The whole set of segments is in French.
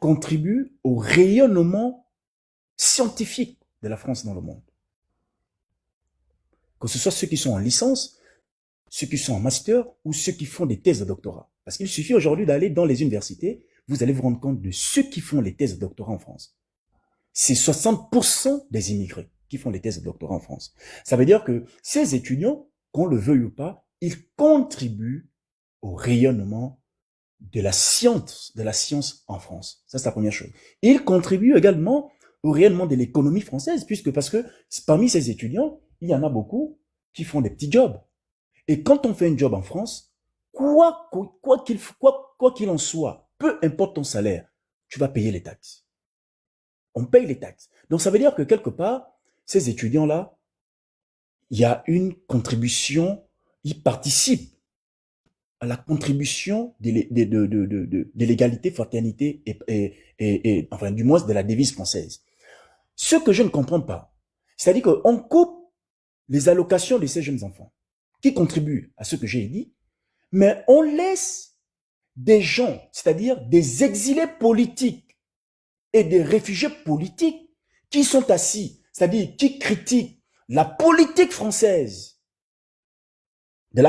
contribuent au rayonnement scientifique de la France dans le monde. Que ce soit ceux qui sont en licence, ceux qui sont en master ou ceux qui font des thèses de doctorat. Parce qu'il suffit aujourd'hui d'aller dans les universités, vous allez vous rendre compte de ceux qui font les thèses de doctorat en France. C'est 60% des immigrés qui font les thèses de doctorat en France. Ça veut dire que ces étudiants, qu'on le veuille ou pas, ils contribuent au rayonnement de la science en France. Ça, c'est la première chose. Ils contribuent également au rayonnement de l'économie française, parce que parmi ces étudiants, il y en a beaucoup qui font des petits jobs. Et quand on fait un job en France, quoi qu'il en soit, peu importe ton salaire, tu vas payer les taxes. On paye les taxes. Donc, ça veut dire que quelque part, ces étudiants-là, il y a une contribution, ils participent à la contribution de l'égalité, fraternité et enfin, du moins de la devise française. Ce que je ne comprends pas, c'est-à-dire qu'on coupe les allocations de ces jeunes enfants qui contribuent à ce que j'ai dit, mais on laisse des gens, c'est-à-dire des exilés politiques et des réfugiés politiques qui sont assis, c'est-à-dire qui critiquent la politique française, de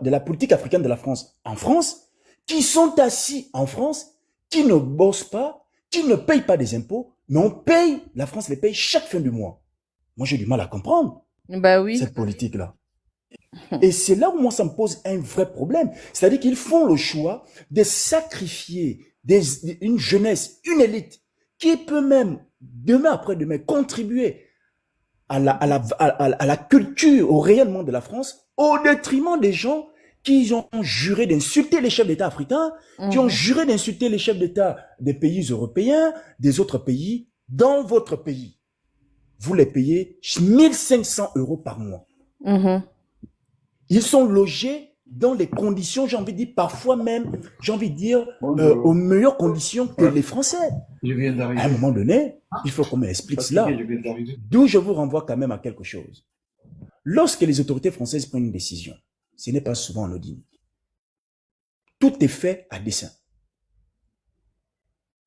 la politique africaine de la France en France, qui sont assis en France, qui ne bossent pas, qui ne payent pas des impôts, mais la France les paye chaque fin du mois. Moi, j'ai du mal à comprendre Bah oui. cette politique-là. Et c'est là où moi, ça me pose un vrai problème. C'est-à-dire qu'ils font le choix de sacrifier une jeunesse, une élite, qui peut même, demain après-demain, contribuer à la culture, au rayonnement de la France, au détriment des gens qui ont juré d'insulter les chefs d'État africains, qui ont juré d'insulter les chefs d'État des pays européens, des autres pays, dans votre pays. Vous les payez 1500 € par mois. Ils sont logés dans les conditions, j'ai envie de dire, parfois même, j'ai envie de dire, aux meilleures conditions que les Français. À un moment donné, il faut qu'on m'explique cela. D'où je vous renvoie quand même à quelque chose. Lorsque les autorités françaises prennent une décision, ce n'est pas souvent anodin. Tout est fait à dessein.